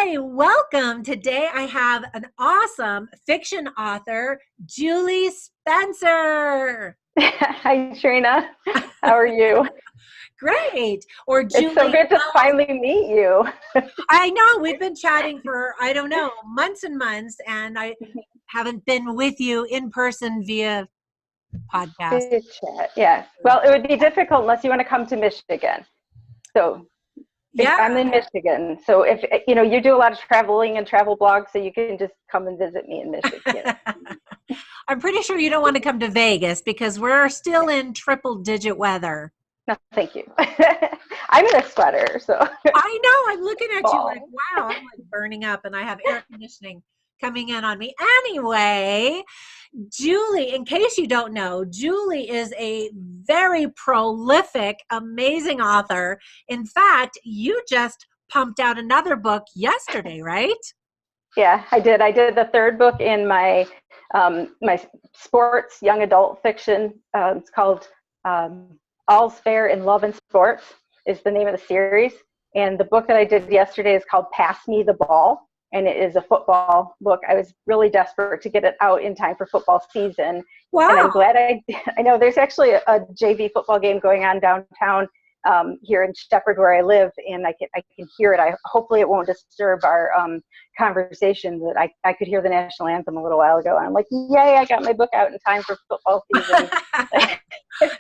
Hi, welcome. Today I have an awesome fiction author, Julie Spencer. Hi, Trina. How are you? Great. Or It's so Julie good to L. finally meet you. I know we've been chatting for, I don't know, months and months, and I haven't been with you in person via podcast. Good chat. Yeah. Well, it would be difficult unless you want to come to Michigan. So Yeah. I'm in Michigan. So if you do a lot of traveling and travel blogs, so you can just come and visit me in Michigan. I'm pretty sure you don't want to come to Vegas because we're still in triple-digit weather. No, thank you. I'm in a sweater, so. I know. I'm looking at you like, wow, I'm like burning up and I have air conditioning coming in on me. Anyway, Julie, in case you don't know, Julie is a very prolific, amazing author. In fact, you just pumped out another book yesterday, right? Yeah, I did. I did the third book in my my sports young adult fiction. It's called All's Fair in Love and Sports is the name of the series. And the book that I did yesterday is called Pass Me the Ball, and it is a football book. I was really desperate to get it out in time for football season. Wow. And I'm glad I know there's actually a JV football game going on downtown here in Shepherd where I live, and I can hear it. Hopefully it won't disturb our conversation. That I could hear the national anthem a little while ago, and I'm like, yay, I got my book out in time for football season.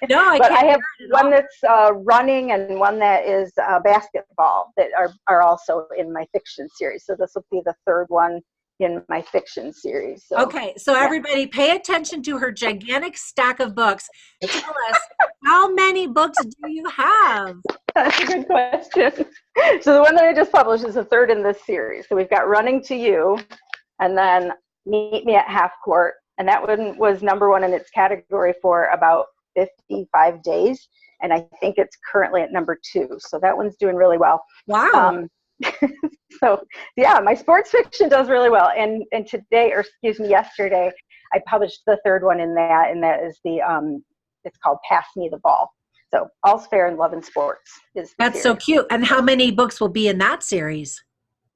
No, but I have one that's running and one that is basketball that are also in my fiction series. So this will be the third one in my fiction series. So, okay, so everybody pay attention to her gigantic stack of books. Tell us, how many books do you have? That's a good question. So the one that I just published is the third in this series. So we've got Running to You, and then Meet Me at Half Court. And that one was number one in its category for about 55 days. And I think it's currently at number 2. So that one's doing really well. Wow. So yeah, my sports fiction does really well. And yesterday, I published the third one in that, and that is it's called Pass Me the Ball. So All's Fair in Love and Sports is the That's series. so cute. And how many books will be in that series?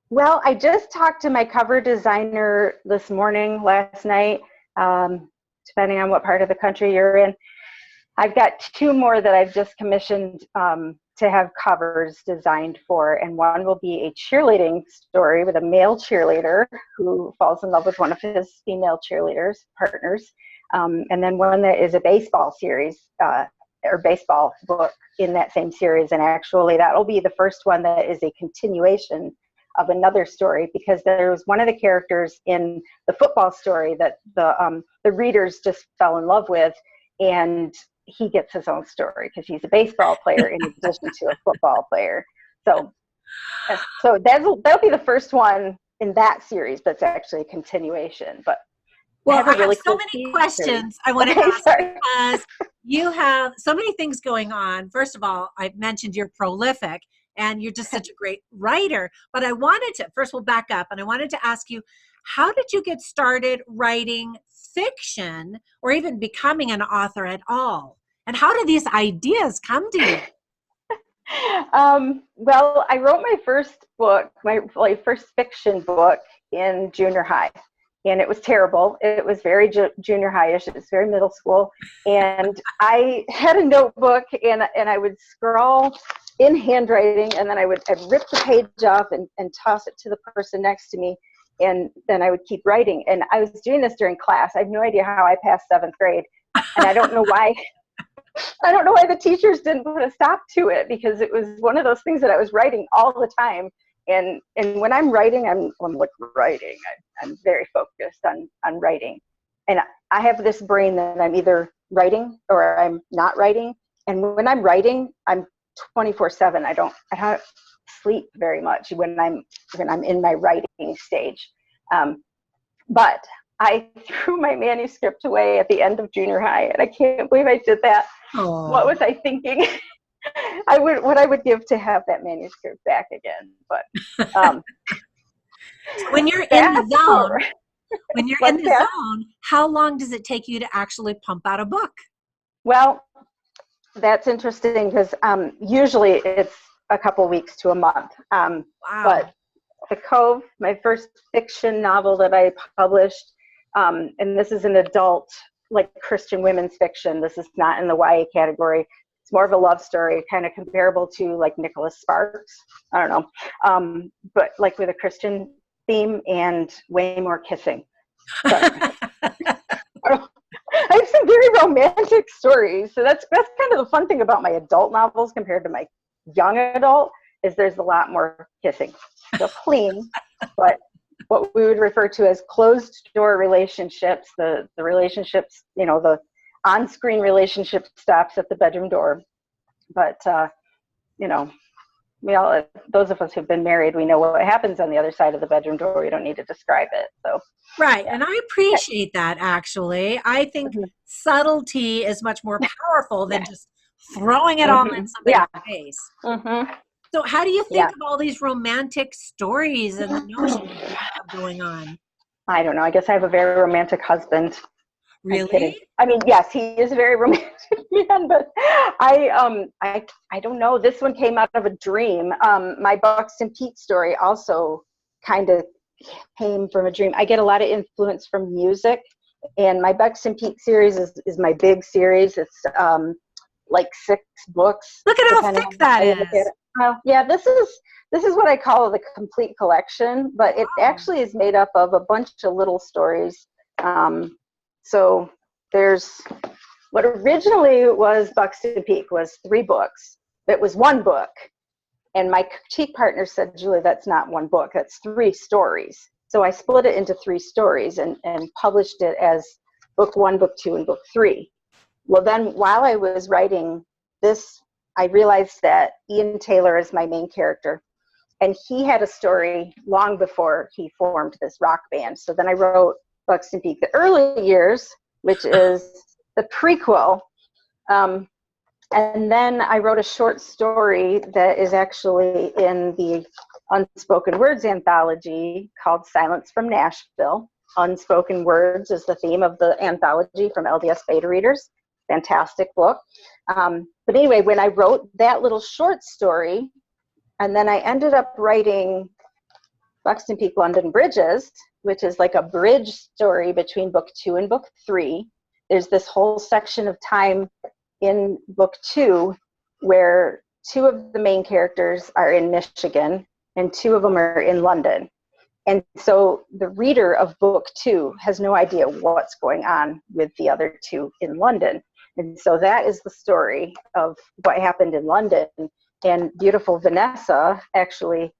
Well, I just talked to my cover designer last night, depending on what part of the country you're in. I've got 2 more that I've just commissioned to have covers designed for, and one will be a cheerleading story with a male cheerleader who falls in love with one of his female cheerleaders partners, and then one that is a baseball series or baseball book in that same series. And actually that will be the first one that is a continuation of another story, because there was one of the characters in the football story that the readers just fell in love with, and he gets his own story because he's a baseball player in addition to a football player. So that'll be the first one in that series that's actually a continuation. But well, I have so many questions I want to ask because you have so many things going on. First of all, I mentioned you're prolific and you're just such a great writer. But first we'll back up, and I wanted to ask you, how did you get started writing fiction or even becoming an author at all? And how did these ideas come to you? Well, I wrote my first book, my first fiction book in junior high, and it was terrible. It was very junior high-ish. It was very middle school. And I had a notebook, and I would scrawl in handwriting, and then I'd rip the page off and toss it to the person next to me. And then I would keep writing. And I was doing this during class. I have no idea how I passed 7th grade. And I don't know why. I don't know why the teachers didn't put a stop to it, because it was one of those things that I was writing all the time. And when I'm writing, I'm like writing. I'm very focused on writing. And I have this brain that I'm either writing or I'm not writing. And when I'm writing, I'm 24/7. I don't sleep very much when I'm in my writing stage. But I threw my manuscript away at the end of junior high, and I can't believe I did that. Aww. What was I thinking? What I would give to have that manuscript back again. But when you're in the zone, how long does it take you to actually pump out a book? Well, that's interesting because usually it's a couple weeks to a month. Wow. But The Cove, my first fiction novel that I published, and this is an adult, like Christian women's fiction. This is not in the YA category. It's more of a love story, kind of comparable to like Nicholas Sparks. I don't know, but like with a Christian theme and way more kissing. So, I have some very romantic stories. So that's kind of the fun thing about my adult novels compared to my young adult, is there's a lot more kissing. So clean, but what we would refer to as closed door relationships, the relationships, the on-screen relationship stops at the bedroom door. But, we all, those of us who've been married, we know what happens on the other side of the bedroom door. We don't need to describe it. So, right. And I appreciate that, actually. I think subtlety is much more powerful than just throwing it all in somebody's face. So how do you think of all these romantic stories and the notion that you have going on? I don't know. I guess I have a very romantic husband. Really? I mean, yes, he is a very romantic man, but I don't know. This one came out of a dream. My Luxton Peak story also kind of came from a dream. I get a lot of influence from music, and my Luxton Peak series is my big series. It's like 6 books. Look at how thick that is. Yeah, this is what I call the complete collection, but it actually is made up of a bunch of little stories. So there's what originally was Luxton Peak was 3 books. It was 1 book. And my critique partner said, Julie, that's not 1 book, that's 3 stories. So I split it into 3 stories and published it as book 1, book 2, and book 3. Well, then while I was writing this, I realized that Ian Taylor is my main character. And he had a story long before he formed this rock band. So then I wrote Luxton Peak, the early years, which is the prequel. And then I wrote a short story that is actually in the Unspoken Words anthology called Silence from Nashville. Unspoken Words is the theme of the anthology from LDS Beta Readers. Fantastic book. But anyway, when I wrote that little short story, and then I ended up writing Luxton Peak London Bridges, which is like a bridge story between book 2 and book 3. There's this whole section of time in book 2 where 2 of the main characters are in Michigan and 2 of them are in London. And so the reader of book 2 has no idea what's going on with the other 2 in London. And so that is the story of what happened in London. And beautiful Vanessa actually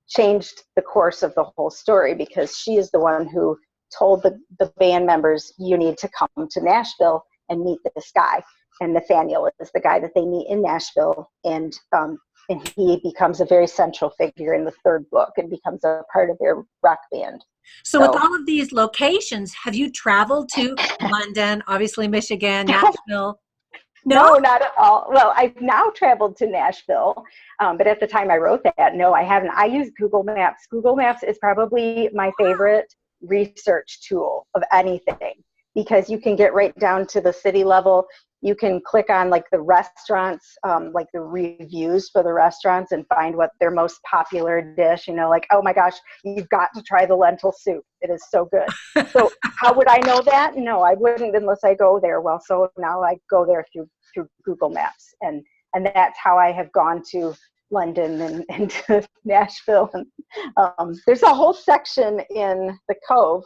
changed the course of the whole story, because she is the one who told the band members, you need to come to Nashville and meet this guy. And Nathaniel is the guy that they meet in Nashville. And he becomes a very central figure in the 3rd book and becomes a part of their rock band. So with all of these locations, have you traveled to London, obviously Michigan, Nashville? No, not at all. Well, I've now traveled to Nashville, but at the time I wrote that, no, I haven't. I use Google Maps. Google Maps is probably my favorite research tool of anything, because you can get right down to the city level. You can click on like the restaurants, like the reviews for the restaurants, and find what their most popular dish, like, oh my gosh, you've got to try the lentil soup. It is so good. So how would I know that? No, I wouldn't unless I go there. Well, so now I go there through Google Maps. And that's how I have gone to London and to Nashville. And there's a whole section in the Cove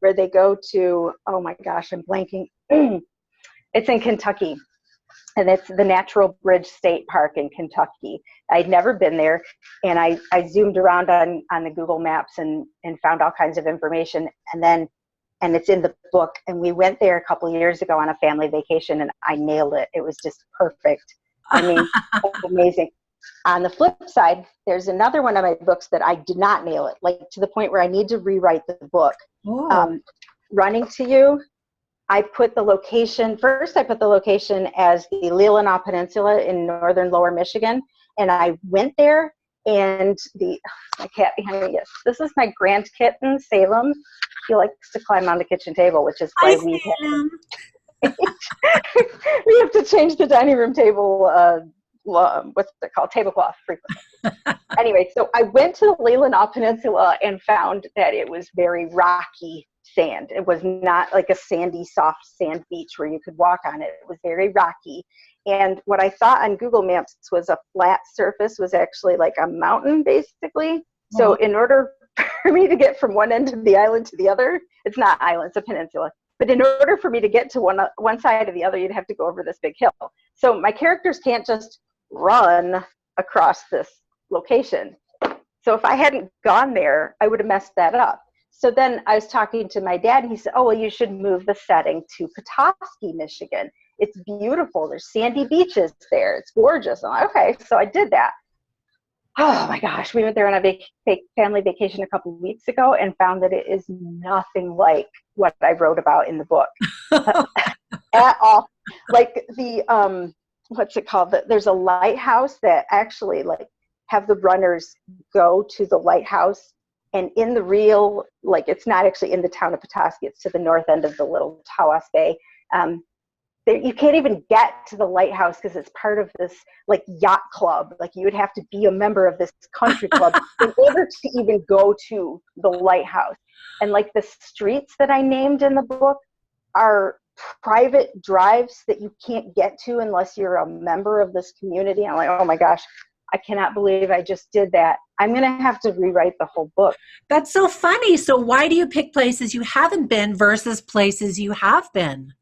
where they go to, oh my gosh, I'm blanking. It's in Kentucky, and it's the Natural Bridge State Park in Kentucky. I'd never been there, and I zoomed around on the Google Maps and found all kinds of information, and it's in the book. And we went there a couple of years ago on a family vacation, and I nailed it. It was just perfect. I mean, amazing. On the flip side, there's another one of my books that I did not nail it, like to the point where I need to rewrite the book. Running to You. I put the location as the Leelanau Peninsula in northern lower Michigan. And I went there, and my cat behind me, yes, this is my grand kitten, Salem. She likes to climb on the kitchen table, which is why we have to change the dining room table what's it called, tablecloth frequently. Anyway, so I went to the Leelanau Peninsula and found that it was very rocky sand. It was not like a sandy, soft sand beach where you could walk on it. It was very rocky. And what I thought on Google Maps was a flat surface was actually like a mountain, basically. So in order for me to get from one end of the island to the other, it's not island, it's a peninsula. But in order for me to get to one side or the other, you'd have to go over this big hill. So my characters can't just run across this location. So if I hadn't gone there, I would have messed that up. So then I was talking to my dad, and he said, oh, well, you should move the setting to Petoskey, Michigan. It's beautiful. There's sandy beaches there. It's gorgeous. I'm like, okay, so I did that. Oh my gosh, we went there on a family vacation a couple of weeks ago and found that it is nothing like what I wrote about in the book at all. Like the, what's it called? There's a lighthouse that actually like have the runners go to the lighthouse, and in the real, like it's not actually in the town of Petoskey, it's to the north end of the little Tawas Bay. You can't even get to the lighthouse because it's part of this like yacht club. Like you would have to be a member of this country club in order to even go to the lighthouse. And like the streets that I named in the book are private drives that you can't get to unless you're a member of this community. I'm like, oh my gosh, I cannot believe I just did that. I'm going to have to rewrite the whole book. That's so funny. So why do you pick places you haven't been versus places you have been?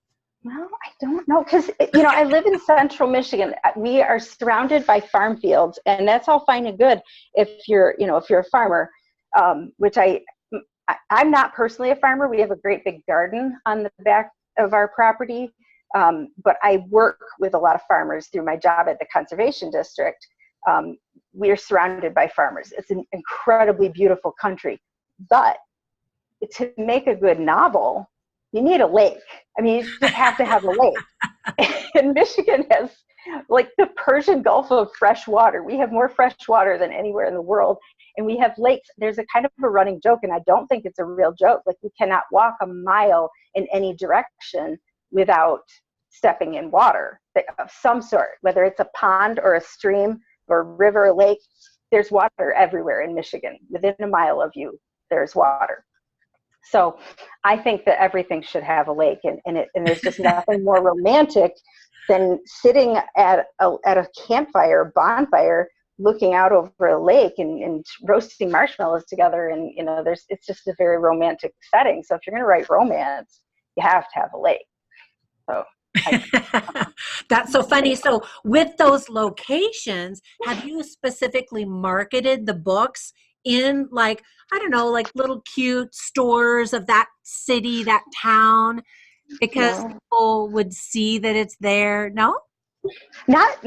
Well, I don't know, because, you know, I live in central Michigan. We are surrounded by farm fields, and that's all fine and good if you're, you know, if you're a farmer, which I'm not personally a farmer. We have a great big garden on the back of our property, but I work with a lot of farmers through my job at the Conservation District. We are surrounded by farmers. It's an incredibly beautiful country, but to make a good novel, you need a lake. I mean, you just have to have a lake. And Michigan has like the Persian Gulf of fresh water. We have more fresh water than anywhere in the world. And we have lakes. There's a kind of a running joke, and I don't think it's a real joke. Like you cannot walk a mile in any direction without stepping in water of some sort, whether it's a pond or a stream or a river or lake. There's water everywhere in Michigan. Within a mile of you, there's water. So I think that everything should have a lake, and there's just nothing more romantic than sitting at a campfire, bonfire, looking out over a lake and roasting marshmallows together. And, you know, it's just a very romantic setting. So if you're going to write romance, you have to have a lake. So that's so funny. So with those locations, have you specifically marketed the books in like, I don't know, like little cute stores of that city, that town, because people would see that it's there? No? Not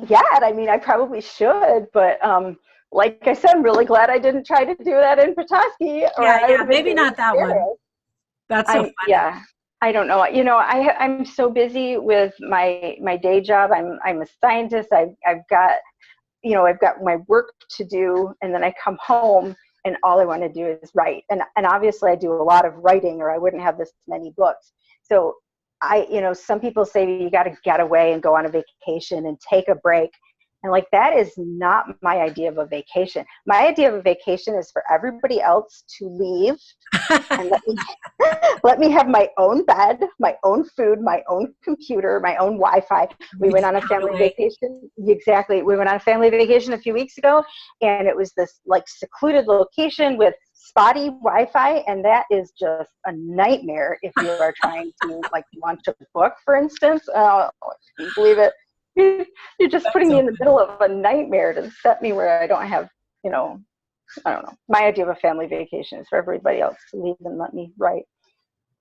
yet. I mean, I probably should, but like I said, I'm really glad I didn't try to do that in Petoskey. Yeah, maybe not that one. That's so funny. Yeah, I don't know. You know, I'm so busy with my day job. I'm a scientist. I've got my work to do, and then I come home and all I want to do is write. And obviously I do a lot of writing or I wouldn't have this many books. So some people say you got to get away and go on a vacation and take a break. And like, that is not my idea of a vacation. My idea of a vacation is for everybody else to leave and let me have my own bed, my own food, my own computer, my own Wi-Fi. We went on a family vacation. Exactly. We went on a family vacation a few weeks ago, and it was this like secluded location with spotty Wi-Fi, and that is just a nightmare if you are trying to like launch a book, for instance. Can you believe it? You're just putting me in the middle of a nightmare to set me where I don't have, I don't know. My idea of a family vacation is for everybody else to leave and let me write.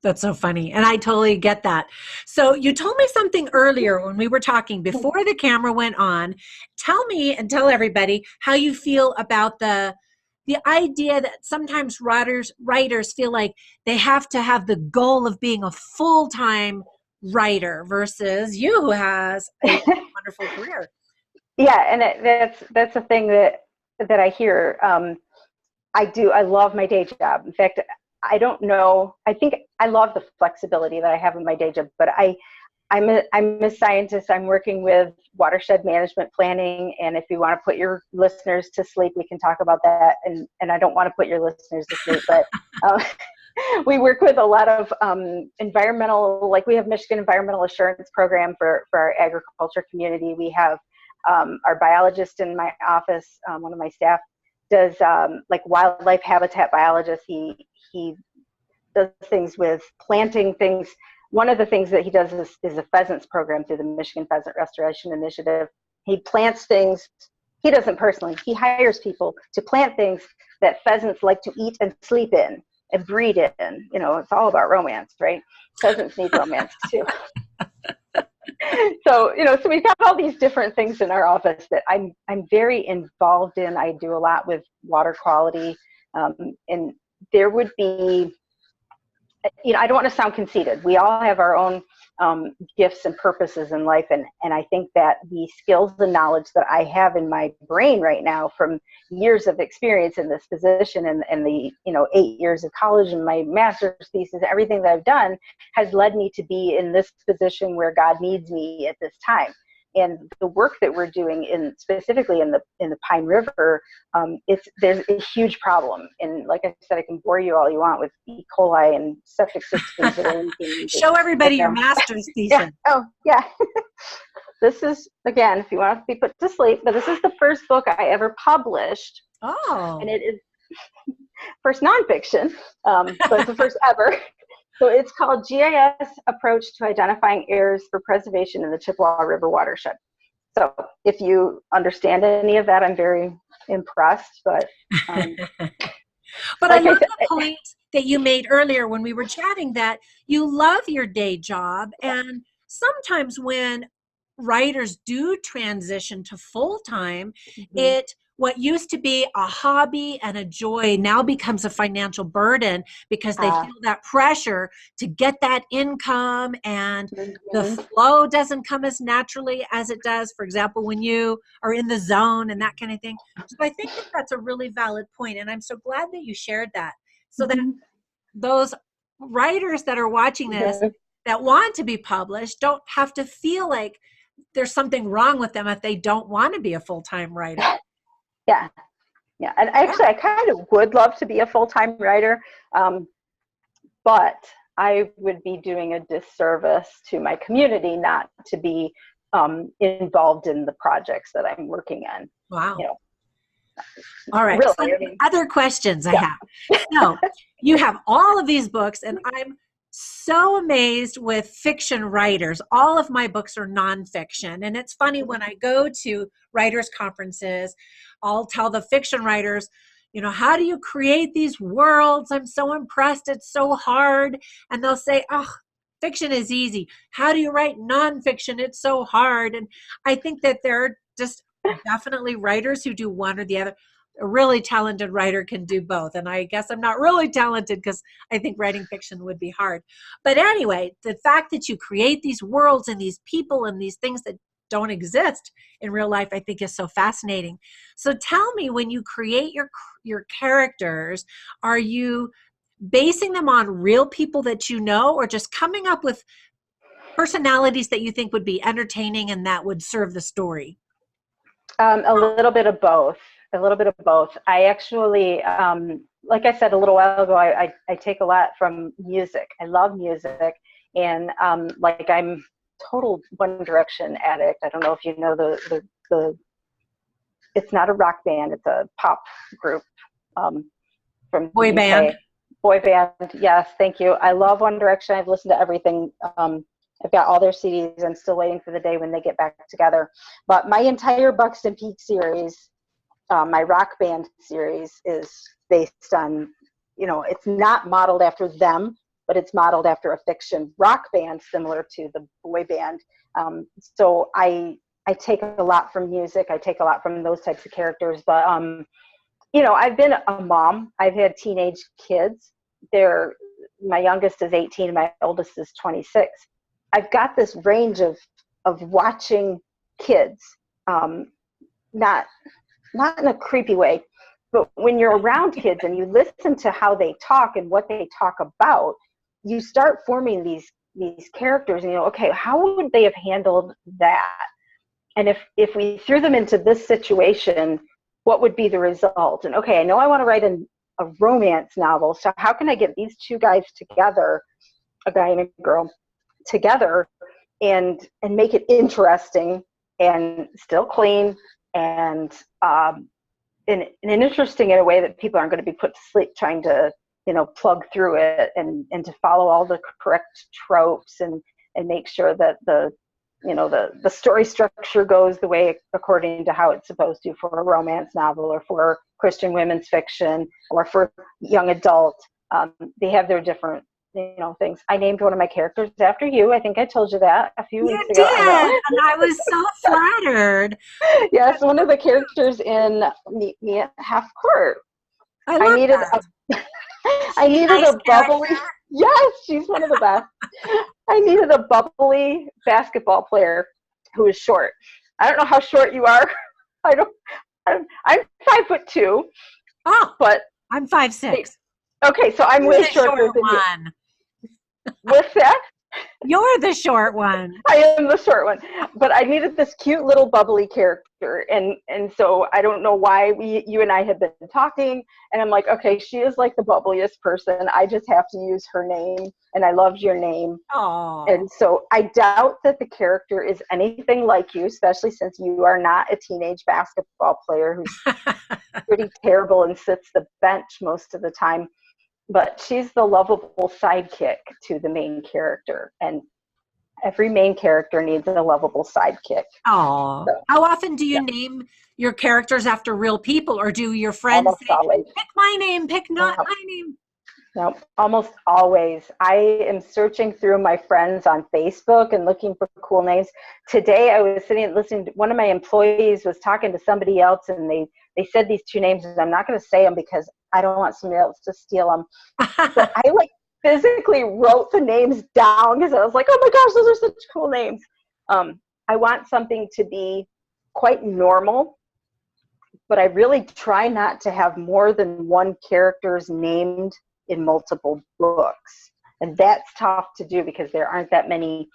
That's so funny. And I totally get that. So you told me something earlier when we were talking before the camera went on. Tell me and tell everybody how you feel about the idea that sometimes writers feel like they have to have the goal of being a full-time writer versus you, who has a wonderful career. Yeah, and that's a thing that I hear. I love my day job. In fact, I don't know. I think I love the flexibility that I have in my day job, but I I'm a scientist. I'm working with watershed management planning, and if you want to put your listeners to sleep, we can talk about that. And I don't want to put your listeners to sleep, but we work with a lot of environmental, like we have Michigan Environmental Assurance Program for our agriculture community. We have our biologist in my office, one of my staff does like wildlife habitat biologist. He does things with planting things. One of the things that he does is a pheasants program through the Michigan Pheasant Restoration Initiative. He plants things. He doesn't personally. He hires people to plant things that pheasants like to eat and sleep in and breed in. You know, it's all about romance, right? Pheasants need romance too. So, you know, so we've got all these different things in our office that I'm very involved in. I do a lot with water quality, and there would be, you know, I don't want to sound conceited. We all have our own gifts and purposes in life. And I think that the skills and knowledge that I have in my brain right now from years of experience in this position and the, you know, 8 years of college and my master's thesis, everything that I've done has led me to be in this position where God needs me at this time. And the work that we're doing specifically in the Pine River, there's a huge problem. And like I said, I can bore you all you want with E. coli and septic systems that are show everybody your master's thesis. Yeah. Oh, yeah. This is, again, if you want to be put to sleep, but this is the first book I ever published. Oh. And it is first nonfiction, but it's the first ever. So it's called GIS Approach to Identifying Errors for Preservation in the Chippewa River Watershed. So if you understand any of that, I'm very impressed. But but like I love the point that you made earlier when we were chatting that you love your day job. And sometimes when writers do transition to full-time, what used to be a hobby and a joy now becomes a financial burden because they feel that pressure to get that income, and the flow doesn't come as naturally as it does, for example, when you are in the zone and that kind of thing. So I think that that's a really valid point, and I'm so glad that you shared that, so that those writers that are watching this that want to be published don't have to feel like there's something wrong with them if they don't want to be a full-time writer. Yeah. And actually, I kind of would love to be a full-time writer, but I would be doing a disservice to my community not to be involved in the projects that I'm working on. Wow. You know, all right. Really, So other questions I have. So you have all of these books, and I'm so amazed with fiction writers. All of my books are nonfiction. And it's funny, when I go to writers' conferences, I'll tell the fiction writers, you know, how do you create these worlds? I'm so impressed. It's so hard. And they'll say, oh, fiction is easy. How do you write nonfiction? It's so hard. And I think that there are just definitely writers who do one or the other. A really talented writer can do both. And I guess I'm not really talented because I think writing fiction would be hard. But anyway, the fact that you create these worlds and these people and these things that don't exist in real life, I think is so fascinating. So tell me, when you create your characters, are you basing them on real people that you know, or just coming up with personalities that you think would be entertaining and that would serve the story? A little bit of both. I actually, like I said a little while ago, I take a lot from music. I love music, and like I'm total One Direction addict. I don't know if you know the it's not a rock band, it's a pop group from boy band. Boy band, yes, thank you. I love One Direction. I've listened to everything. I've got all their CDs. I'm still waiting for the day when they get back together. But my entire Luxton Peak series, my rock band series, is based on, you know, it's not modeled after them, but it's modeled after a fiction rock band similar to the boy band. So I take a lot from music. I take a lot from those types of characters. But, you know, I've been a mom. I've had teenage kids. My youngest is 18 and my oldest is 26. I've got this range of watching kids, not in a creepy way, but when you're around kids and you listen to how they talk and what they talk about, you start forming these these characters, and okay, how would they have handled that? And if we threw them into this situation, what would be the result? And okay, I know I want to write a romance novel, so how can I get these two guys together, a guy and a girl together, and make it interesting and still clean and interesting in a way that people aren't going to be put to sleep trying to plug through it and to follow all the correct tropes and make sure that the story structure goes the way according to how it's supposed to for a romance novel or for Christian women's fiction or for young adult. They have their different things. I named one of my characters after you. I think I told you that a few weeks ago. You did, and I was so flattered. Yes, one of the characters in Meet Me at Half Court. I needed a bubbly. Yes, she's one of the best. I needed a bubbly basketball player who is short. I don't know how short you are. I'm 5'2". Oh, but I'm 5'6". Okay, so I'm way shorter than you. What's that? You're the short one. I am the short one. But I needed this cute little bubbly character. And so I don't know why you and I have been talking. And I'm like, okay, she is like the bubbliest person. I just have to use her name. And I loved your name. Aww. And so I doubt that the character is anything like you, especially since you are not a teenage basketball player who's pretty terrible and sits the bench most of the time. But she's the lovable sidekick to the main character. And every main character needs a lovable sidekick. Oh, so, how often do you name your characters after real people, or do your friends almost say, always. Pick my name, pick not my name? No, almost always. I am searching through my friends on Facebook and looking for cool names. Today I was sitting and listening to one of my employees was talking to somebody else, and they said these two names, and I'm not going to say them because I don't want somebody else to steal them. But I physically wrote the names down because I was like, oh my gosh, those are such cool names. I want something to be quite normal, but I really try not to have more than one character's named in multiple books. And that's tough to do because there aren't that many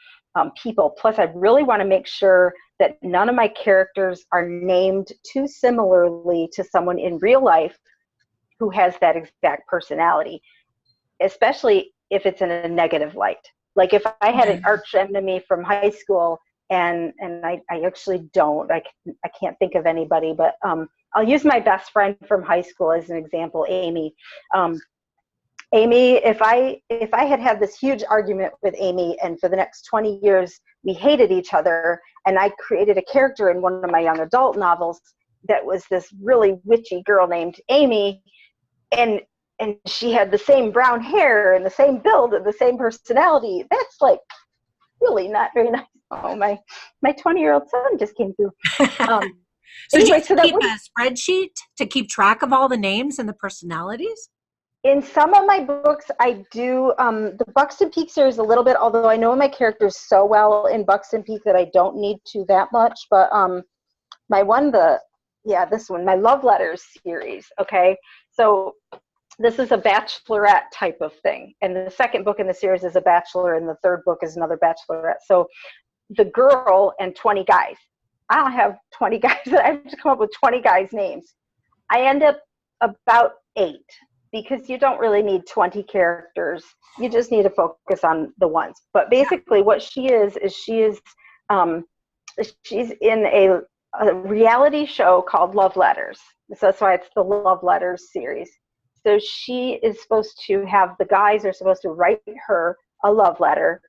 people. Plus, I really want to make sure that none of my characters are named too similarly to someone in real life who has that exact personality, especially if it's in a negative light. Like if I had an arch enemy from high school, and I actually don't, I can't think of anybody, but I'll use my best friend from high school as an example, Amy. Amy, if I had this huge argument with Amy, and for the next 20 years we hated each other, and I created a character in one of my young adult novels that was this really witchy girl named Amy, and she had the same brown hair and the same build and the same personality, that's like really not very nice. Oh, my 20-year-old son just came through. So anyway, do you keep a spreadsheet to keep track of all the names and the personalities? In some of my books, I do. The Luxton Peak series a little bit, although I know my characters so well in Luxton Peak that I don't need to that much. But this one, my Love Letters series, okay? So this is a bachelorette type of thing. And the second book in the series is a bachelor, and the third book is another bachelorette. So the girl and 20 guys. I don't have 20 guys. I have to come up with 20 guys' names. I end up about 8. Because you don't really need 20 characters. You just need to focus on the ones. But basically what she is she's in a reality show called Love Letters. So that's why it's the Love Letters series. So she is supposed to have, the guys are supposed to write her a love letter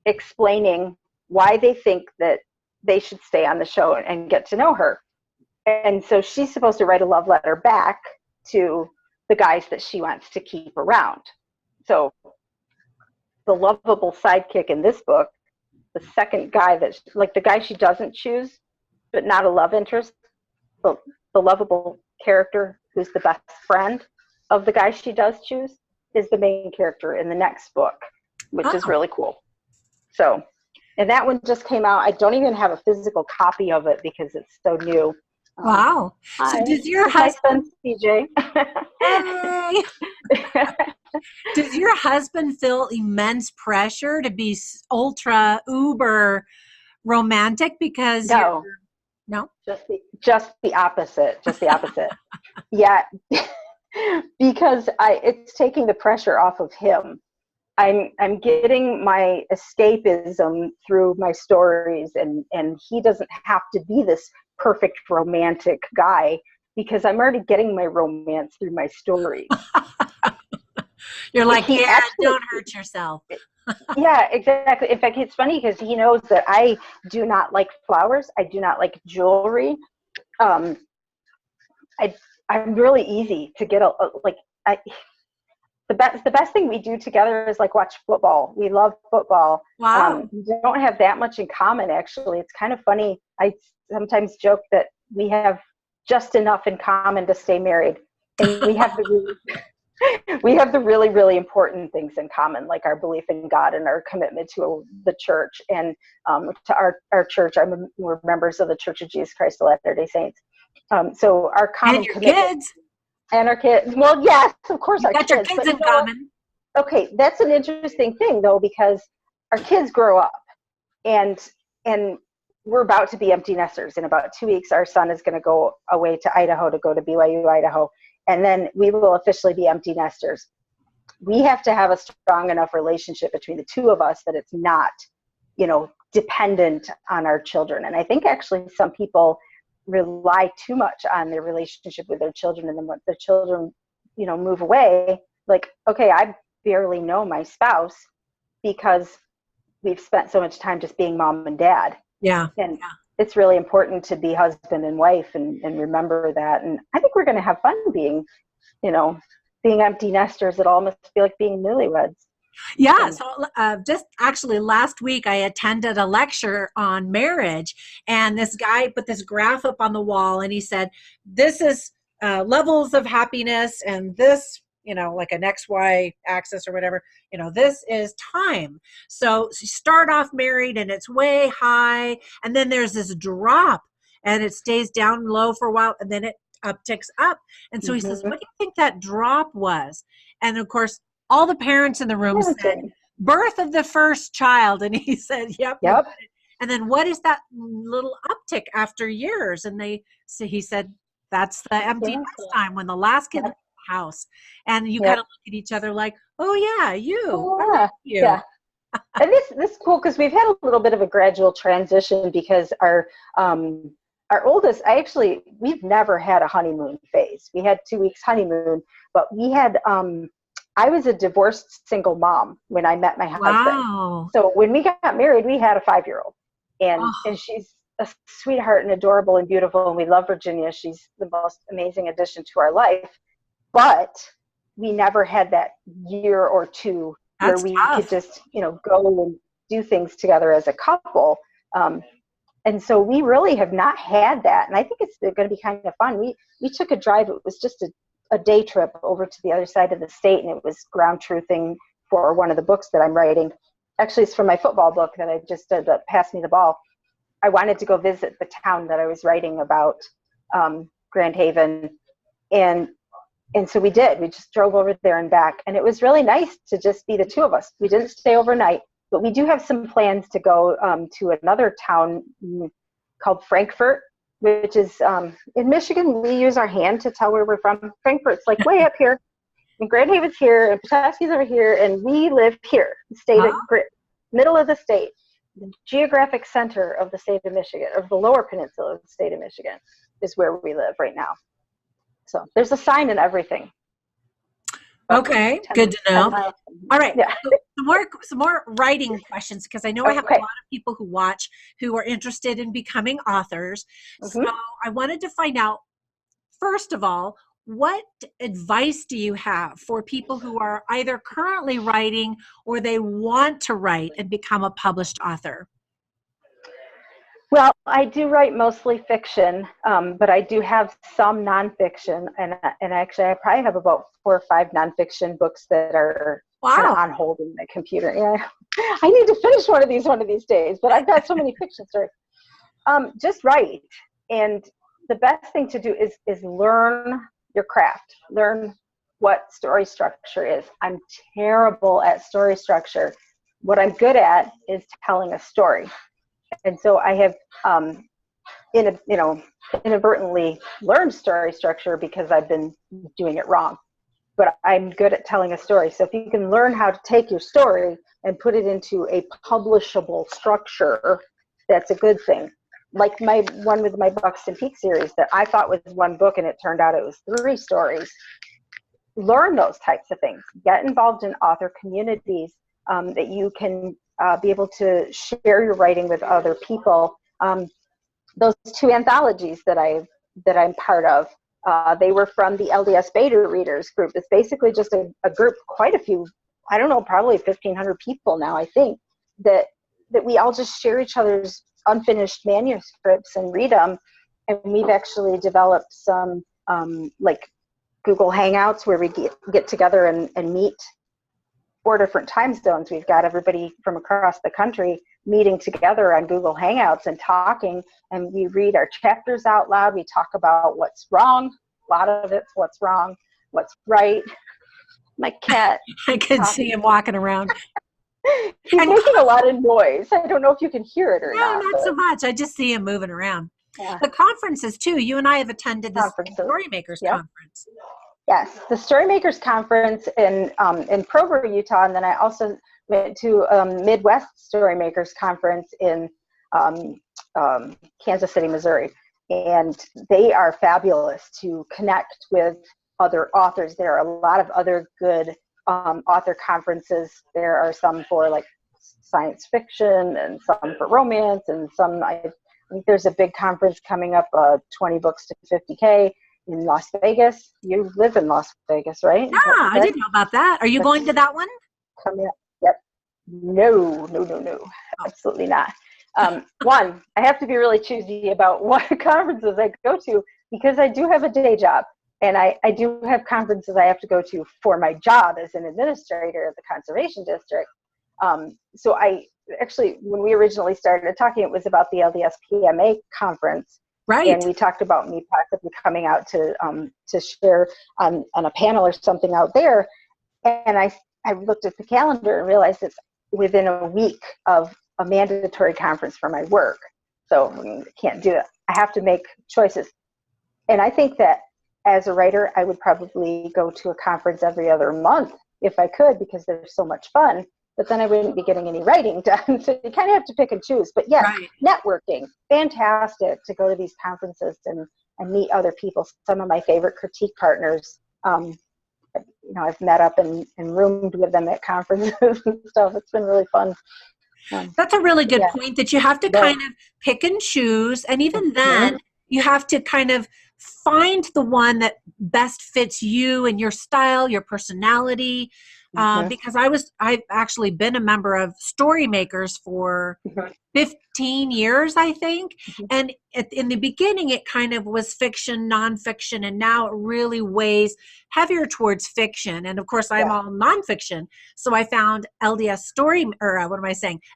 explaining why they think that they should stay on the show and get to know her. And so she's supposed to write a love letter back to the guys that she wants to keep around. So the lovable sidekick in this book, the second guy that's like the guy she doesn't choose, but not a love interest, the lovable character who's the best friend of the guy she does choose is the main character in the next book, which is really cool. So, and that one just came out. I don't even have a physical copy of it because it's so new. Wow. So Hi. does your My husband, son, CJ. hey, does your husband feel immense pressure to be ultra uber romantic because you're, No, no? just the opposite. Just the opposite. Yeah, because it's taking the pressure off of him. I'm getting my escapism through my stories, and he doesn't have to be this perfect romantic guy because I'm already getting my romance through my stories. You're like, He yeah, actually, don't hurt yourself. yeah, exactly. In fact, it's funny because he knows that I do not like flowers. I do not like jewelry. Um, I I'm really easy to get like I the best thing we do together is like watch football. We love football. Wow. We don't have that much in common, actually. It's kind of funny. I sometimes joke that we have just enough in common to stay married, and we have the really, really important things in common, like our belief in God and our commitment to the church and to our church. We're members of the Church of Jesus Christ of Latter-day Saints. So our common And your commitment. kids. And our kids. Well, yes, of course, You our got your kids. kids But you in know what? common. Okay, that's an interesting thing though, because our kids grow up, and we're about to be empty nesters. In about 2 weeks, our son is going to go away to Idaho to go to BYU, Idaho, and then we will officially be empty nesters. We have to have a strong enough relationship between the two of us that it's not, dependent on our children. And I think actually some people rely too much on their relationship with their children, and then once their children, move away, like, okay, I barely know my spouse because we've spent so much time just being mom and dad. Yeah. And it's really important to be husband and wife and remember that. And I think we're going to have fun being empty nesters. It all must feel like being newlyweds. Yeah. So just actually last week, I attended a lecture on marriage, and this guy put this graph up on the wall, and he said, this is levels of happiness, and this, like an XY axis or whatever, this is time. So you start off married and it's way high, and then there's this drop and it stays down low for a while, and then it upticks up. And so he says, what do you think that drop was? And of course, all the parents in the room said, birth of the first child. And he said, yep. And then what is that little uptick after years? And he said, that's the empty nest time, when the last kid left the house. And you kind of look at each other like, oh yeah, you. Oh, yeah. Yeah. And this is cool because we've had a little bit of a gradual transition because our oldest, we've never had a honeymoon phase. We had 2 weeks honeymoon, but we had, I was a divorced single mom when I met my husband. Wow. So when we got married, we had a 5-year-old, and she's a sweetheart and adorable and beautiful. And we love Virginia. She's the most amazing addition to our life, but we never had that year or two where we could just, go and do things together as a couple. And so we really have not had that. And I think it's going to be kind of fun. We took a drive. It was just a day trip over to the other side of the state, and it was ground truthing for one of the books that I'm writing. Actually, it's from my football book that I just did, Pass Me the Ball. I wanted to go visit the town that I was writing about, Grand Haven, and so we did. We just drove over there and back, and it was really nice to just be the two of us. We didn't stay overnight, but we do have some plans to go to another town called Frankfort, which is in Michigan. We use our hand to tell where we're from. Frankfort's like way up here, and Grand Haven's here, and Petoskey's over here, and we live here, middle of the state, the geographic center of the state of Michigan, of the lower peninsula of the state of Michigan, is where we live right now. So there's a sign in everything. Okay, good to know. All right, some more writing questions, because I know I have a lot of people who watch who are interested in becoming authors. So I wanted to find out, first of all, what advice do you have for people who are either currently writing or they want to write and become a published author? Well, I do write mostly fiction, but I do have some nonfiction, and actually I probably have about 4 or 5 nonfiction books that are kind of on hold in my computer. Yeah, I need to finish one of these days, but I've got so many fiction stories. Just write, and the best thing to do is learn your craft, learn what story structure is. I'm terrible at story structure. What I'm good at is telling a story. And so I have inadvertently learned story structure because I've been doing it wrong. But I'm good at telling a story. So if you can learn how to take your story and put it into a publishable structure, that's a good thing. Like my one with my Luxton Peak series that I thought was one book and it turned out it was 3 stories. Learn those types of things. Get involved in author communities that you can be able to share your writing with other people. Those 2 anthologies that I'm part of, they were from the LDS Beta Readers group. It's basically just a group, quite a few, I don't know, probably 1,500 people now, I think, that we all just share each other's unfinished manuscripts and read them. And we've actually developed some like Google Hangouts where we get together and meet 4 different time zones. We've got everybody from across the country meeting together on Google Hangouts and talking, and we read our chapters out loud. We talk about what's wrong. A lot of it's what's wrong, what's right. My cat. I can see him walking around. He's making a lot of noise. I don't know if you can hear it or not. No, not so much. I just see him moving around. Yeah. The conferences too. You and I have attended the Storymakers Conference. Yes, the Storymakers Conference in Provo, Utah, and then I also went to Midwest Storymakers Conference in Kansas City, Missouri, and they are fabulous to connect with other authors. There are a lot of other good author conferences. There are some for like science fiction and some for romance, and some, I think there's a big conference coming up, 20 books to 50K. In Las Vegas. You live in Las Vegas, right? Yeah, I didn't know about that. Are you going to that one? Coming up. Yep. No. Absolutely not. One, I have to be really choosy about what conferences I go to because I do have a day job. And I do have conferences I have to go to for my job as an administrator at the Conservation District. So I actually, when we originally started talking, it was about the LDS PMA conference. Right. And we talked about me possibly coming out to share on a panel or something out there. And I looked at the calendar and realized it's within a week of a mandatory conference for my work. So I can't do it. I have to make choices. And I think that as a writer, I would probably go to a conference every other month if I could, because they're so much fun. But then I wouldn't be getting any writing done. So you kind of have to pick and choose. But yes, right. Networking, fantastic to go to these conferences and meet other people. Some of my favorite critique partners, I've met up and roomed with them at conferences and stuff. It's been really fun. That's a really good point, that you have to kind of pick and choose. And even then, you have to kind of find the one that best fits you and your style, your personality. Because I've actually been a member of Storymakers for 15 years, I think. And in the beginning, it kind of was fiction, nonfiction, and now it really weighs heavier towards fiction. And of course, I'm all nonfiction. So I found LDS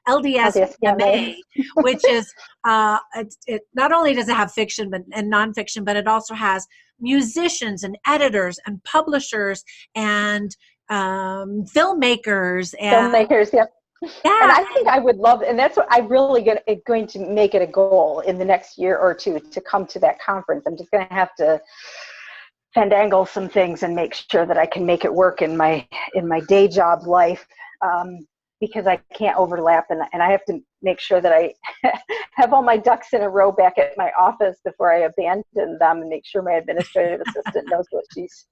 LDS MA, which is, it not only does it have fiction and nonfiction, but it also has musicians and editors and publishers and filmmakers. And and I think I would love, and that's what I really going to make it a goal in the next year or two to come to that conference. I'm just going to have to fandangle some things and make sure that I can make it work in my day job life, because I can't overlap, and I have to make sure that I have all my ducks in a row back at my office before I abandon them, and make sure my administrative assistant knows what she's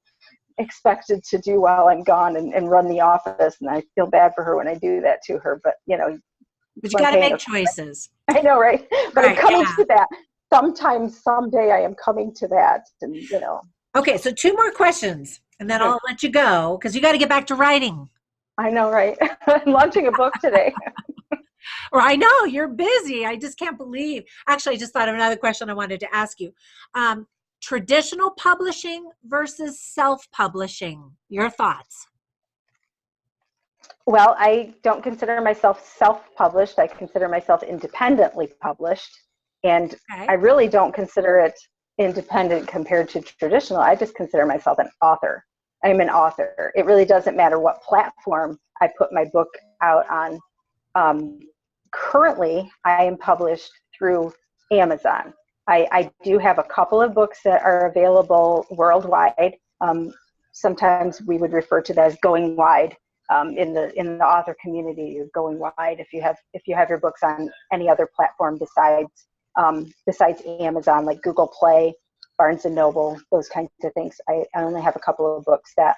expected to do while I'm gone and run the office. And I feel bad for her when I do that to her, but you got to make choices. I know, right? But I'm coming to that. Someday I am coming to that, and Okay, so 2 more questions and then I'll let you go, because you got to get back to writing. I know, right? I'm launching a book today. Or I know you're busy. I just can't believe. Actually, I just thought of another question I wanted to ask you. Traditional publishing versus self-publishing. Your thoughts? Well, I don't consider myself self-published. I consider myself independently published. And I really don't consider it independent compared to traditional. I just consider myself an author. I'm an author. It really doesn't matter what platform I put my book out on. Currently, I am published through Amazon. I do have a couple of books that are available worldwide. Sometimes we would refer to that as going wide. In the author community, you're going wide if you have your books on any other platform besides Amazon, like Google Play, Barnes and Noble, those kinds of things. I only have a couple of books that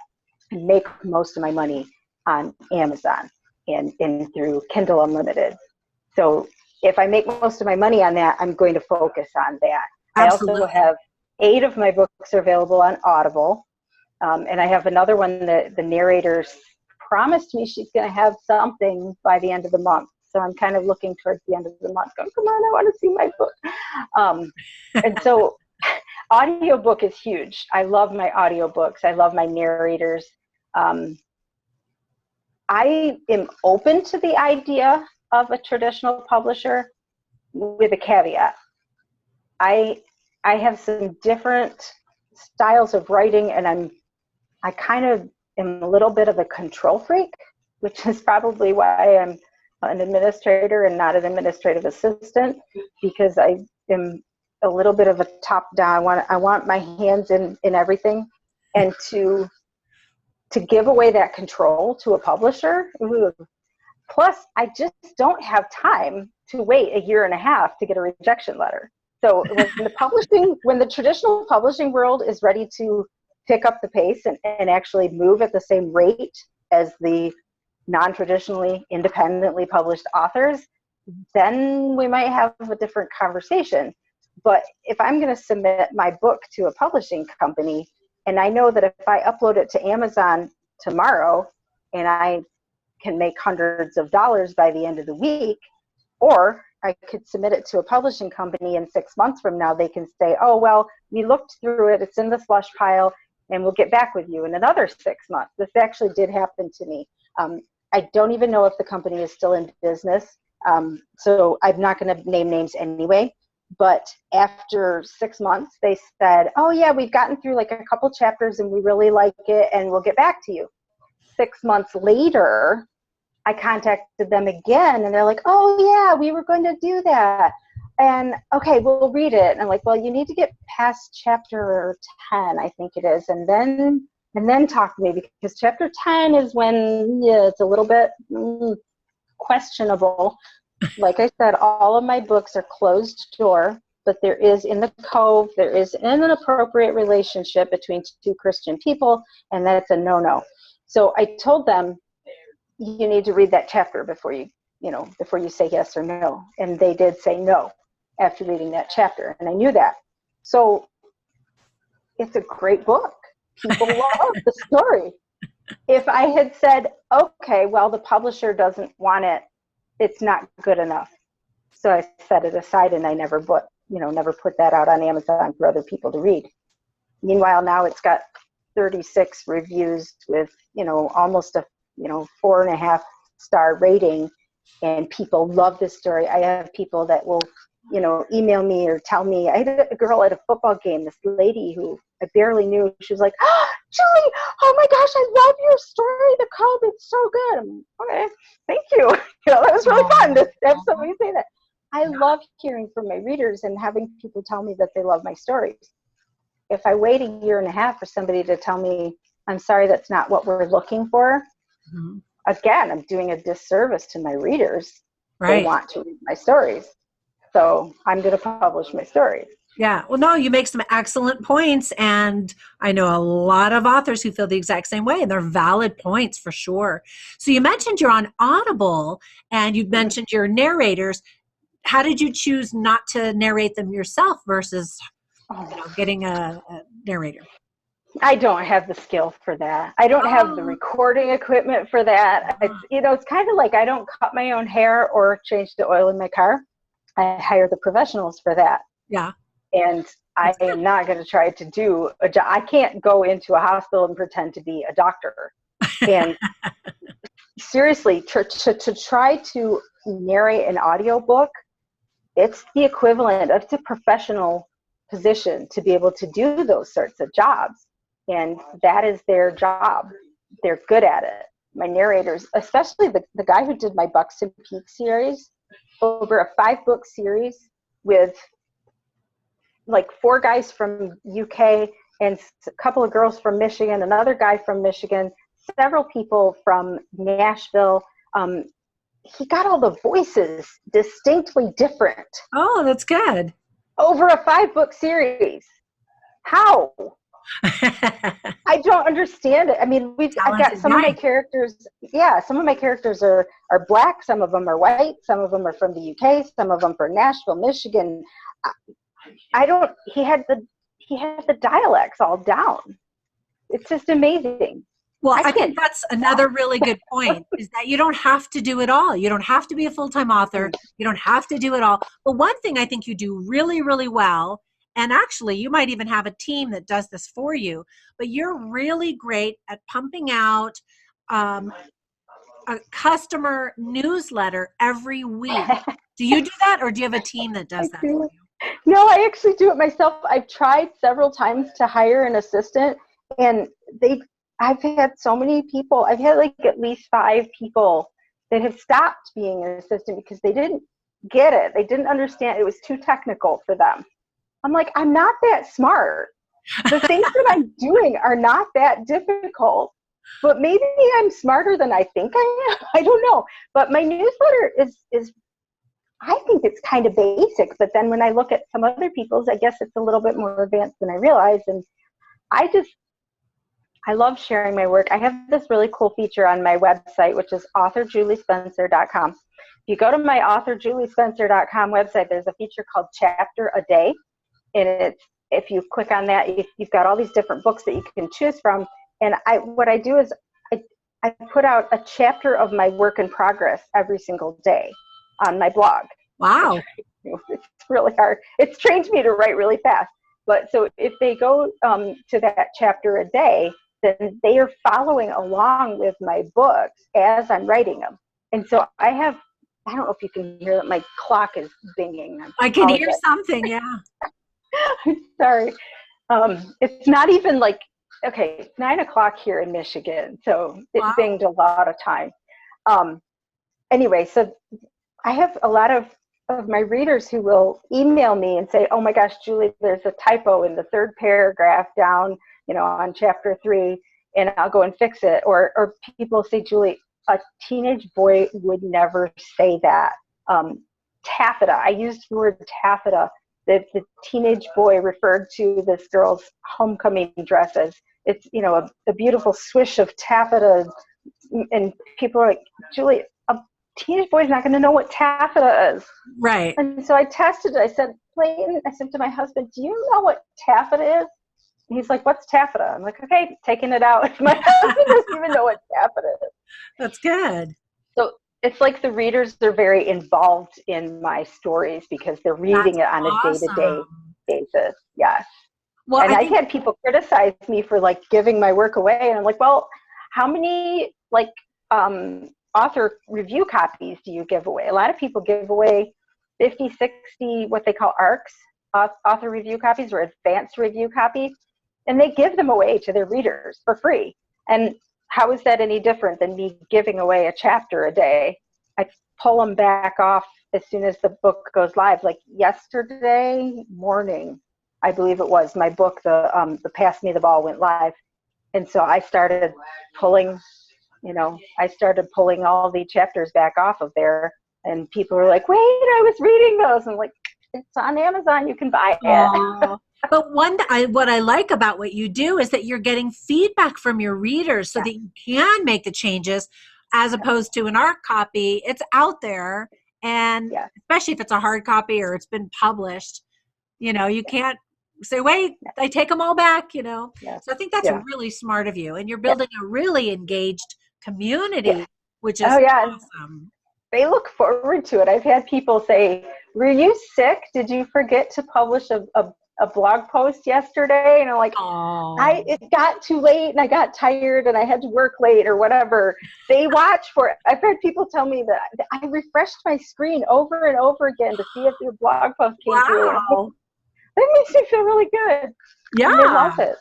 make most of my money on Amazon and through Kindle Unlimited. So if I make most of my money on that, I'm going to focus on that. Absolutely. I also have 8 of my books are available on Audible. And I have another one that the narrators promised me she's going to have something by the end of the month. So I'm kind of looking towards the end of the month going, come on, I want to see my book. And so audiobook is huge. I love my audiobooks. I love my narrators. I am open to the idea of a traditional publisher with a caveat. I have some different styles of writing, and I kind of am a little bit of a control freak, which is probably why I'm an administrator and not an administrative assistant, because I am a little bit of a top down. I want my hands in everything, and to give away that control to a publisher. Ooh. Plus, I just don't have time to wait 1.5 years to get a rejection letter. So when the traditional publishing world is ready to pick up the pace and actually move at the same rate as the non-traditionally independently published authors, then we might have a different conversation. But if I'm going to submit my book to a publishing company, and I know that if I upload it to Amazon tomorrow and I can make hundreds of dollars by the end of the week, or I could submit it to a publishing company and 6 months from now they can say, oh, well, we looked through it, it's in the slush pile, and we'll get back with you in another 6 months. This actually did happen to me. I don't even know if the company is still in business, so I'm not going to name names anyway. But after 6 months, they said, oh, yeah, we've gotten through like a couple chapters and we really like it and we'll get back to you. 6 months later, I contacted them again and they're like, oh, yeah, we were going to do that. And okay, we'll read it. And I'm like, well, you need to get past chapter 10, I think it is. And then talk to me, because chapter 10 is when it's a little bit questionable. Like I said, all of my books are closed door, but there is in the Cove, there is an appropriate relationship between 2 Christian people, and that's a no-no. So I told them, you need to read that chapter before you say yes or no. And they did say no after reading that chapter, and I knew that. So it's a great book. People love the story. If I had said, okay, well, the publisher doesn't want it, it's not good enough. So I set it aside and I never put that out on Amazon for other people to read. Meanwhile, now it's got 36 reviews with, almost a 4.5 star rating, and people love this story. I have people that will, email me or tell me. I had a girl at a football game, this lady who I barely knew. She was like, oh, Julie, oh my gosh, I love your story, The Cove, it's so good. I'm okay, thank you. That was really fun to have somebody say that. I love hearing from my readers and having people tell me that they love my stories. If I wait 1.5 years for somebody to tell me, I'm sorry, that's not what we're looking for, again, I'm doing a disservice to my readers. Right. They want to read my stories. So I'm going to publish my stories. Yeah. Well, no, you make some excellent points. And I know a lot of authors who feel the exact same way, and they're valid points for sure. So you mentioned you're on Audible and you mentioned your narrators. How did you choose not to narrate them yourself versus getting a narrator? I don't have the skill for that. I don't have the recording equipment for that. It's kind of like I don't cut my own hair or change the oil in my car. I hire the professionals for that. Yeah. And I am not going to try to do a job. I can't go into a hospital and pretend to be a doctor. And seriously, to try to narrate an audiobook, it's the equivalent of the professional position to be able to do those sorts of jobs. And that is their job. They're good at it. My narrators, especially the guy who did my Luxton Peak series, over a 5-book series with like 4 guys from UK and a couple of girls from Michigan, another guy from Michigan, several people from Nashville. He got all the voices distinctly different. Oh, that's good. Over a 5-book series. How? I don't understand it. I mean, I've got some of my characters. Yeah, some of my characters are black. Some of them are white. Some of them are from the UK. Some of them from Nashville, Michigan. He had the dialects all down. It's just amazing. Well, I think that's another really good point, is that you don't have to do it all. You don't have to be a full-time author. You don't have to do it all. But one thing I think you do really, really well, and actually you might even have a team that does this for you, but you're really great at pumping out a customer newsletter every week. Do you do that, or do you have a team that does that for you? No, I actually do it myself. I've tried several times to hire an assistant, and I've had so many people. I've had like at least 5 people that have stopped being an assistant because they didn't get it. They didn't understand. It was too technical for them. I'm like, I'm not that smart. The things that I'm doing are not that difficult, but maybe I'm smarter than I think I am. I don't know. But my newsletter is I think it's kind of basic, but then when I look at some other people's, I guess it's a little bit more advanced than I realized. And I love sharing my work. I have this really cool feature on my website, which is authorjuliespencer.com. If you go to my authorjuliespencer.com website, there's a feature called Chapter a Day. And if you click on that, you've got all these different books that you can choose from. And what I do is I put out a chapter of my work in progress every single day on my blog. Wow. It's really hard. It's trained me to write really fast. But so if they go to that chapter a day, then they are following along with my books as I'm writing them. And so I don't know if you can hear that my clock is binging. I can hear something, yeah. I'm sorry. It's not even like, okay, it's 9 o'clock here in Michigan, so it binged a lot of time. Anyway, so I have a lot of my readers who will email me and say, oh my gosh, Julie, there's a typo in the 3rd paragraph down, on chapter 3, and I'll go and fix it. Or people say, Julie, a teenage boy would never say that. Taffeta, I used the word taffeta. The teenage boy referred to this girl's homecoming dresses. It's, a beautiful swish of taffeta, and people are like, Julie, a teenage boy's not going to know what taffeta is. Right. And so I tested it. I said to my husband, do you know what taffeta is? And he's like, what's taffeta? I'm like, okay, taking it out. My husband doesn't even know what taffeta is. That's good. So it's like the readers are very involved in my stories because they're reading it on a day-to-day basis. Yes. Well, and I've had people criticize me for like giving my work away. And I'm like, well, how many author review copies do you give away? A lot of people give away 50, 60, what they call ARCs, author review copies, or advanced review copies. And they give them away to their readers for free. And how is that any different than me giving away a chapter a day? I pull them back off as soon as the book goes live. Like yesterday morning, I believe it was, my book, the Pass Me the Ball, went live. And so I started pulling all the chapters back off of there. And people were like, wait, I was reading those. I'm like, it's on Amazon. You can buy it. But what I like about what you do is that you're getting feedback from your readers so that you can make the changes, as opposed to an ARC copy. It's out there, and especially if it's a hard copy or it's been published, you can't say, wait, I take them all back, So I think that's really smart of you, and you're building a really engaged community, which is awesome. They look forward to it. I've had people say, were you sick? Did you forget to publish a blog post yesterday? And I'm like, it got too late and I got tired and I had to work late or whatever. They watch for it. I've had people tell me that I refreshed my screen over and over again to see if your blog post came through. That makes me feel really good. Yeah. And they love it.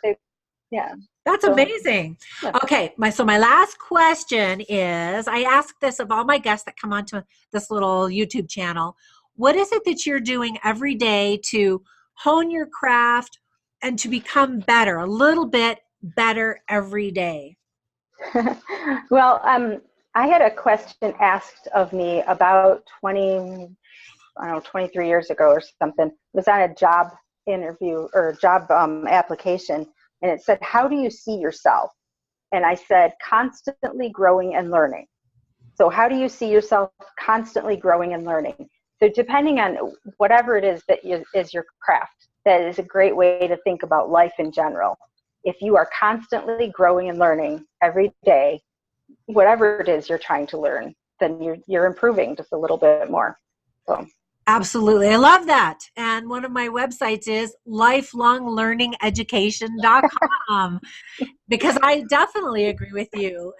Yeah. That's amazing. Yeah. Okay. So my last question is, I ask this of all my guests that come onto this little YouTube channel. What is it that you're doing every day to hone your craft and to become better, a little bit better every day? Well, I had a question asked of me about 23 years ago or something. It was on a job interview or job application, and it said, how do you see yourself? And I said, constantly growing and learning. So how do you see yourself constantly growing and learning? So depending on whatever it is that is your craft, that is a great way to think about life in general. If you are constantly growing and learning every day, whatever it is you're trying to learn, then you're improving just a little bit more. So. Absolutely. I love that. And one of my websites is lifelonglearningeducation.com because I definitely agree with you.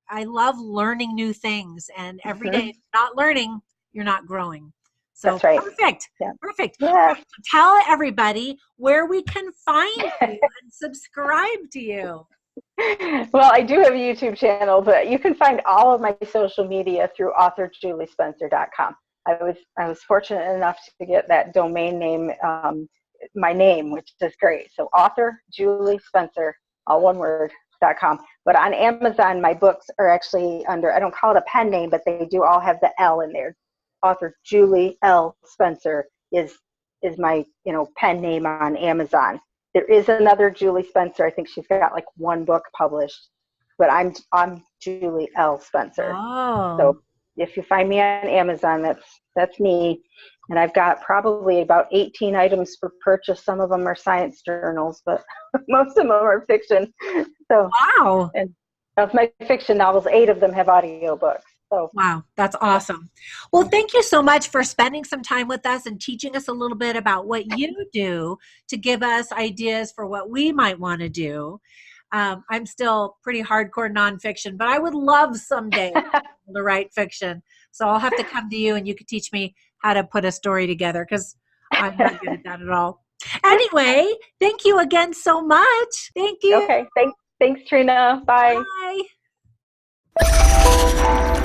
I love learning new things, and every day if you're not learning, you're not growing. So that's right. Perfect. Yeah. Perfect. Yeah. So tell everybody where we can find you and subscribe to you. Well, I do have a YouTube channel, but you can find all of my social media through authorjuliespencer.com. I was fortunate enough to get that domain name, my name, which is great. So author Julie Spencer, all one word, .com. But on Amazon, my books are actually under, I don't call it a pen name, but they do all have the L in there. Author Julie L. Spencer is my pen name on Amazon. There is another Julie Spencer. I think she's got like one book published, but I'm Julie L. Spencer. Oh. So if you find me on Amazon, that's me. And I've got probably about 18 items for purchase. Some of them are science journals, but most of them are fiction. So wow. And of my fiction novels, 8 of them have audiobooks. So. Wow, that's awesome. Well, thank you so much for spending some time with us and teaching us a little bit about what you do to give us ideas for what we might want to do. I'm still pretty hardcore nonfiction, but I would love someday to write fiction. So I'll have to come to you and you could teach me how to put a story together because I'm not good at that at all. Anyway, thank you again so much. Thank you. Okay, thanks, Trina. Bye. Bye.